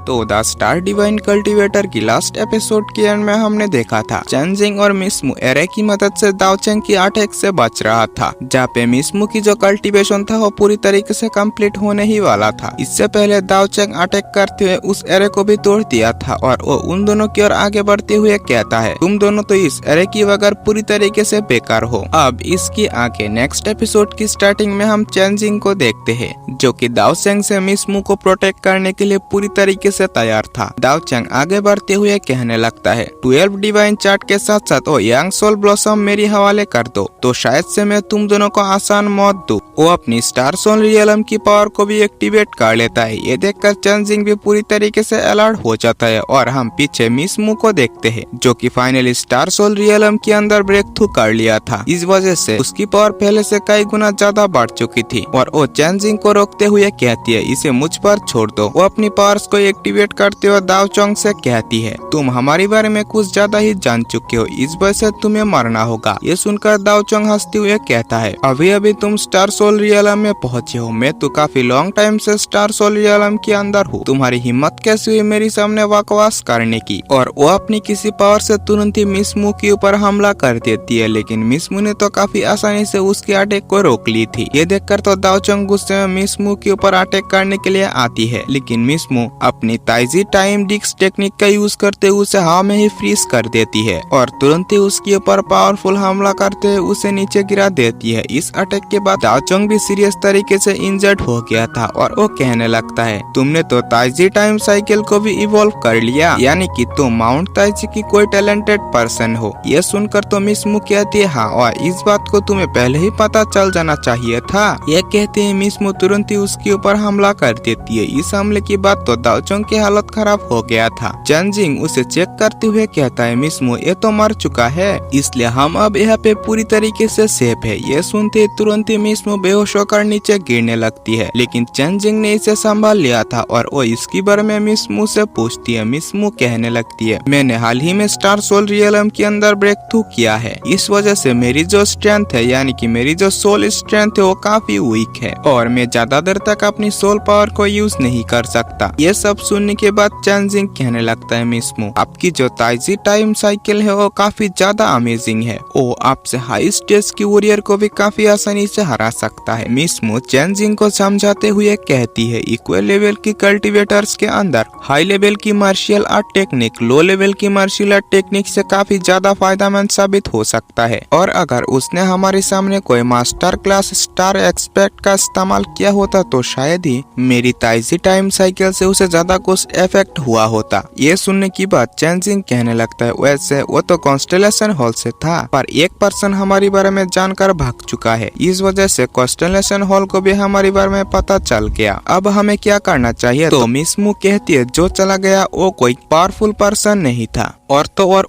तो the star divine cultivator की last episode के एंड में हमने देखा था चेंजिंग और मिसमू एरे की मदद से दाओचेंग की अटैक से बच रहा था, जहाँ पे मिसमू की जो कल्टीवेशन था वो पूरी तरीके से कंप्लीट होने ही वाला था। इससे पहले दाओचेंग अटैक करते हुए उस एरे को भी तोड़ दिया था और वो उन दोनों की ओर आगे बढ़ते हुए कहता है, तुम दोनों तो इस एरे की बगैर पूरी तरीके से बेकार हो। अब इसके आगे नेक्स्ट एपिसोड की स्टार्टिंग में हम चेंजिंग को देखते हैं, जो कि दाओचेंग से मिसमू को प्रोटेक्ट करने के लिए पूरी तरीके से तैयार था। दाओचेंग आगे बढ़ते हुए कहने लगता है, 12 डिवाइन चार्ट के साथ साथ वो यंग सोल ब्लॉसम मेरे हवाले कर दो तो शायद से मैं तुम दोनों को आसान मौत दूं। वो अपनी स्टार सोल रियलम की पावर को भी एक्टिवेट कर लेता है। ये देखकर चेंजिंग भी पूरी तरीके से अलर्ट हो जाता है और हम पीछे मिसमू को देखते हैं, जो कि फाइनली स्टार सोल रियलम के अंदर ब्रेक थ्रू कर लिया था। इस वजह से उसकी पावर पहले से कई गुना ज्यादा बढ़ चुकी थी और वो चेंजिंग को रोकते हुए कहती है, इसे मुझ पर छोड़ दो। वो अपनी पावर्स को एक्टिवेट करते हुए दाओचेंग से कहती है, तुम हमारे बारे में कुछ ज्यादा ही जान चुके हो, इस वजह से तुम्हें मरना होगा। ये सुनकर दाओचेंग हंसते हुए कहता है, अभी अभी तुम स्टार सोल रियलम में पहुंचे हो, मैं तो काफी लॉन्ग टाइम से स्टार सोल रियलम के अंदर हूँ। तुम्हारी हिम्मत कैसे हुई मेरे सामने बकवास करने की। और वो अपनी किसी पावर से तुरंत ही मिसमू के ऊपर हमला कर देती है, लेकिन मिसमू ने तो काफी आसानी से उसके अटैक को रोक ली थी। ये देखकर तो दाओचेंग गुस्से में मिसमू के ऊपर अटैक करने के लिए आती है, लेकिन मिसमू अपनी ताइजी टाइम डिक्स टेक्निक का यूज करते हुए उसे हवा में ही फ्रीज कर देती है और तुरंत ही उसके ऊपर पावरफुल हमला करते हुए उसे नीचे गिरा देती है। इस अटैक के बाद दाओचेंग भी सीरियस तरीके से इंजर्ड हो गया था और वो कहने लगता है, तुमने तो ताइजी टाइम साइकिल को भी इवॉल्व कर लिया, यानी कि तुम माउंट ताइजी की कोई टैलेंटेड पर्सन हो। ये सुनकर तो मिसमू कहती है, हाँ, और इस बात को तुम्हें पहले ही पता चल जाना चाहिए था। ये कहते हैं मिसमू तुरंत ही उसके ऊपर हमला कर देती है। इस हमले की बात तो दाओचेंग की हालत खराब हो गया था। चेंजिंग उसे चेक करते हुए कहता है, मिसमू ये तो मर चुका है, इसलिए हम अब यहाँ पे पूरी तरीके से सेफ है। ये सुनते तुरंत ही मिसमू बेहोश होकर नीचे गिरने लगती है, लेकिन चेंजिंग ने इसे संभाल लिया था और वो इसके बारे में मिसमू से पूछती है। मिसमू कहने लगती है, मैंने हाल ही में स्टार सोल रियलम के अंदर ब्रेक थ्रू किया है, इस वजह से मेरी जो स्ट्रेंथ है, यानी कि मेरी जो सोल स्ट्रेंथ है वो काफी वीक है और मैं ज्यादा देर तक अपनी सोल पावर को यूज नहीं कर सकता। ये सब सुनने के बाद चेंजिंग कहने लगता है, मिसमू आपकी जो ताइजी टाइम साइकिल है वो काफी ज्यादा अमेजिंग है, वो आपसे हाई स्टेज की वॉरियर को भी काफी आसानी से हरा सकता है। मिसमू चेंजिंग को समझाते हुए कहती है, इक्वल लेवल की कल्टीवेटर्स के अंदर हाई लेवल की martial art technique low level की मार्शियल आर्ट टेक्निक से काफी ज्यादा फायदेमंद साबित हो सकता है और अगर उसने हमारे सामने कोई मास्टर क्लास स्टार एक्सपेक्ट का इस्तेमाल किया होता तो शायद ही मेरी ताइजी टाइम साइकिल से उसे ज्यादा कुछ इफेक्ट हुआ होता। ये सुनने की बात चेंजिंग कहने लगता है, वैसे वो तो कॉन्स्टेलेशन हॉल से था, पर एक पर्सन हमारे बारे में जानकर भाग चुका है, इस वजह से कॉन्स्टेलेशन हॉल को भी हमारे बारे में पता चल गया। अब हमें क्या करना चाहिए? तो मिसमू कहती है, जो चला गया वो कोई पावरफुल पर्सन नहीं था और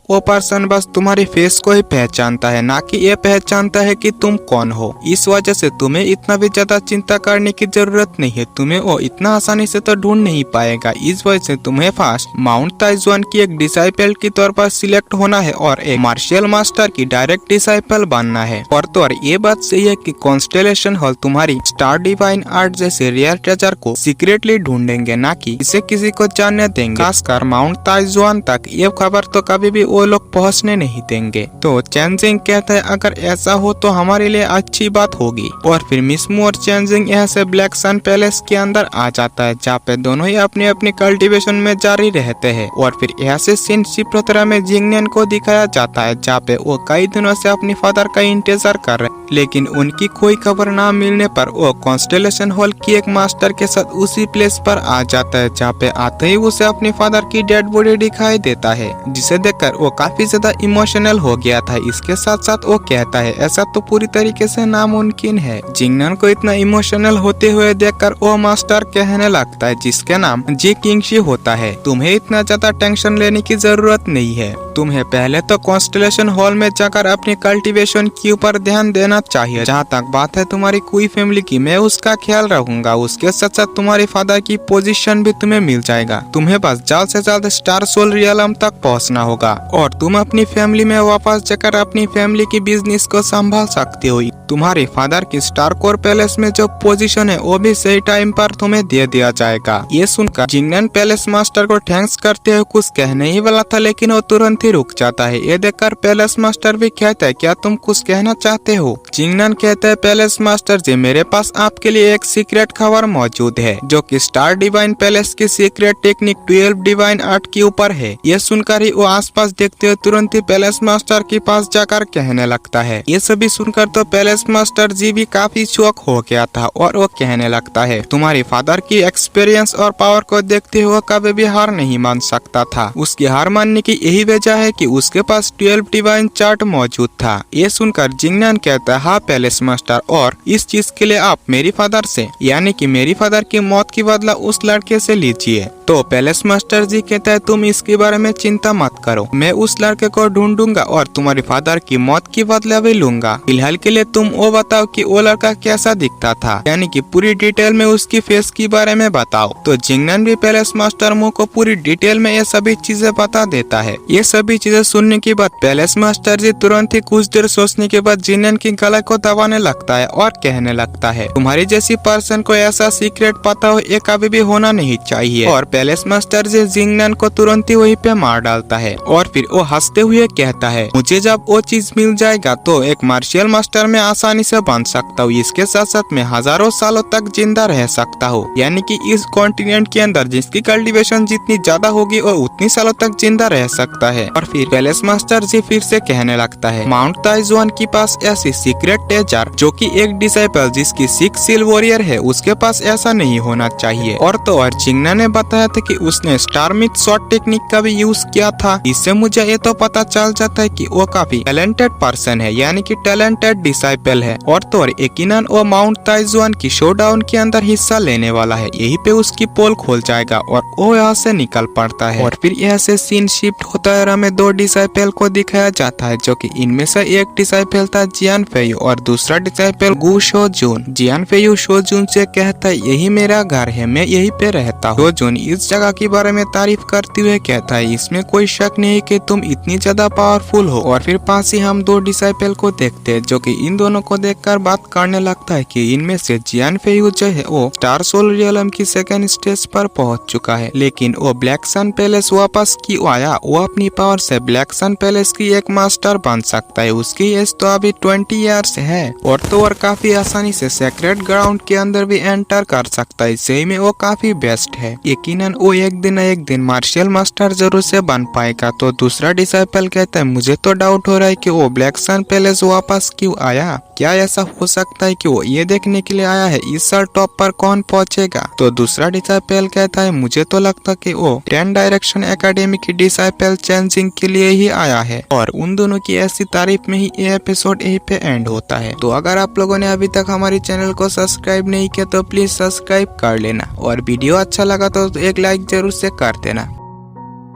वो पर्सन बस तुम्हारे फेस को ही पहचानता है, ना कि ये पहचानता है कि तुम कौन हो। इस वजह से तुम्हें इतना भी ज्यादा चिंता करने की जरूरत नहीं है, तुम्हें वो इतना आसानी से तो ढूंढ नहीं पाएगा। इस वजह से तुम्हें फास्ट माउंट ताइजुआन की एक डिसाइपल के तौर पर सिलेक्ट होना है और एक मार्शियल मास्टर की डायरेक्ट डिसाइपल बनना है। और तो और ये बात सही है कि कॉन्स्टेलेशन हॉल तुम्हारी स्टार डिवाइन आर्ट जैसे रेयर ट्रेजर को सीक्रेटली ढूंढेंगे, ना कि इसे किसी को जानने देंगे। खासकर माउंट ताइजुआन तक ये खबर तो कभी भी वो लोग पहुंचने नहीं देंगे। तो चेंजिंग कहता है, अगर ऐसा हो तो हमारे लिए अच्छी बात होगी। और फिर मिसमू और चेंजिंग यहाँ से ब्लैक सन पैलेस के अंदर आ जाता है, जहाँ पे दोनों ही अपनी अपनी कल्टीवेशन में जारी रहते हैं। और फिर यहाँ से सीन शिप्रोतरा में जिंगनियन को दिखाया जाता है, जहाँ पे वो कई दिनों से अपनी फादर का इंतजार कर रहे, लेकिन उनकी कोई खबर ना मिलने पर वो कॉन्स्टेलेशन हॉल की एक मास्टर के साथ उसी प्लेस पर आ जाता है, जहाँ पे आते ही उसे अपनी फादर की डेड बॉडी दिखाई देता है, जिसे देखकर वो काफी ज्यादा इमोशनल हो गया था। इसके साथ साथ वो कहता है, ऐसा तो पूरी तरीके से नामुमकिन है। जिंगनन को इतना इमोशनल होते हुए देखकर वो मास्टर कहने लगता है, जिसके नाम जी किंगशी होता है, तुम्हें इतना ज्यादा टेंशन लेने की जरूरत नहीं है, तुम्हें पहले तो कॉन्स्टेलेशन हॉल में जाकर अपनी कल्टीवेशन के ऊपर ध्यान देना चाहिए। जहाँ तक बात है तुम्हारी कोई फैमिली की, मैं उसका ख्याल रखूंगा। उसके साथ साथ तुम्हारे फादर की पोजीशन भी तुम्हें मिल जाएगा। तुम्हें बस जल्द से जल्द स्टार सोल रियलम तक पहुँचना होगा और तुम अपनी फैमिली में वापस जाकर अपनी फैमिली की बिजनेस को संभाल सकते हो। तुम्हारे फादर की स्टार कोर पैलेस में जो पोजीशन है वो भी सही टाइम पर तुम्हें दे दिया जाएगा। ये सुनकर जिंगनान पैलेस मास्टर को थैंक्स करते हुए कुछ कहने ही वाला था, लेकिन वो तुरंत ही रुक जाता है। ये देखकर पैलेस मास्टर भी कहता है, क्या तुम कुछ कहना चाहते हो? जिंगनान कहता है, पैलेस मास्टर जी, मेरे पास आपके लिए एक सीक्रेट खबर मौजूद है जो कि स्टार डिवाइन पैलेस की सीक्रेट टेक्निक 12 डिवाइन आर्ट के ऊपर है। ये सुनकर ही वो आसपास देखते हुए तुरंत ही पैलेस मास्टर के पास जाकर कहने लगता है। ये सभी सुनकर तो पैलेस मास्टर जी भी काफी शॉक हो गया था और वो कहने लगता है, तुम्हारे फादर की एक्सपीरियंस और पावर को देखते हुए कभी भी हार नहीं मान सकता था। उसकी हार मानने की यही वजह है कि उसके पास 12 डिवाइन चार्ट मौजूद था। ये सुनकर जिंगनान कहता है, हाँ पैलेस मास्टर, और इस चीज के लिए आप मेरी फादर से, यानी कि मेरी फादर की मौत की बदला उस लड़के से लीजिए। तो पैलेस मास्टर जी कहता है, तुम इसके बारे में चिंता मत करो, मैं उस लड़के को ढूंढूंगा और तुम्हारे फादर की मौत की बदला भी लूंगा। फिलहाल के लिए तुम वो बताओ कि वो लड़का कैसा दिखता था, यानी कि पूरी डिटेल में उसकी फेस के बारे में बताओ। तो जिंगनान भी पैलेस मास्टर मुंह को पूरी डिटेल में ये सभी चीजें बता देता है। ये सभी चीजें सुनने के बाद पैलेस मास्टर जी तुरंत ही कुछ देर सोचने के बाद जिंगनान की गला को दबाने लगता है और कहने लगता है, तुम्हारी जैसी पर्सन को ऐसा सीक्रेट पता हो ये कभी भी होना नहीं चाहिए। और पैलेस मास्टर जी जिंगनान को तुरंत ही वहीं पे मार डालता है और फिर वो हंसते हुए कहता है, मुझे जब वो चीज मिल जाएगा तो एक मार्शल मास्टर में आसानी से बन सकता हूँ। इसके साथ साथ मैं हजारों सालों तक जिंदा रह सकता हूँ, यानी कि इस कॉन्टिनेंट के अंदर जिसकी कल्टीवेशन जितनी ज्यादा होगी वो उतनी सालों तक जिंदा रह सकता है। और फिर पैलेस मास्टर जी फिर से कहने लगता है, माउंट ताइजुआन के पास ऐसी सीक्रेट ट्रेजर जो कि एक डिसाइपल जिसकी 6 सील वॉरियर है उसके पास ऐसा नहीं होना चाहिए। और तो और जिंगनान ने बताया था कि उसने स्टार मिथ शॉट टेक्निक का भी यूज किया था। इससे मुझे ये तो पता चल जाता है कि वो काफी टैलेंटेड पर्सन है, यानी कि टैलेंटेड डिसाइपल है। और तो और यकीनन वो माउंट ताइजुआन की शोडाउन के अंदर हिस्सा लेने वाला है। यही पे उसकी पोल खोल जाएगा और वो यहाँ से निकल पड़ता है। और फिर यहाँ से सीन शिफ्ट होता है और हमें 2 डिसाइपल को दिखाया जाता है, जो कि इनमें से एक डिसाइपल था जियान फेयू और दूसरा डिसाइपल गु शोजुन। जियान फेयू शोजुन से कहता है, यही मेरा घर है, मैं यही पे रहता हूँ। शोजुन इस जगह के बारे में तारीफ करते हुए कहता है, इसमें कोई शक नहीं कि तुम इतनी ज्यादा पावरफुल हो। और फिर पास ही हम 2 डिसाइपल को देखते हैं जो कि इन दोनों को देखकर बात करने लगता है कि इनमें से जियान फेयू जो है वो स्टार सोल रियलम की सेकंड स्टेज पर पहुंच चुका है, लेकिन वो ब्लैक सन पैलेस वापस क्यों आया? वो अपनी पावर से ब्लैक सन पैलेस की एक मास्टर बन सकता है। उसकी एज तो अभी 20 ईयर्स है और तो और काफी आसानी से सेक्रेट ग्राउंड के अंदर भी एंटर कर सकता है। सही में वो काफी बेस्ट है। यकीनन वो एक दिन मार्शल मास्टर जरूर से बन पाएगा। तो दूसरा डिसाइपल कहता है, मुझे तो डाउट हो रहा है कि वो ब्लैक सन पैलेस वापस क्यों आया। क्या ऐसा हो सकता है कि वो ये देखने के लिए आया है इस साल टॉप पर कौन पहुंचेगा? तो दूसरा डिसाइपल कहता है, मुझे तो लगता कि वो 10 डायरेक्शन एकेडमी की डिसाइपल चेंजिंग के लिए ही आया है। और उन दोनों की ऐसी तारीफ में ही ये एपिसोड यहीं पे एंड होता है। तो अगर आप लोगों ने अभी तक हमारे चैनल को सब्सक्राइब नहीं किया तो प्लीज सब्सक्राइब कर लेना और वीडियो अच्छा लगा तो एक लाइक जरूर से कर देना।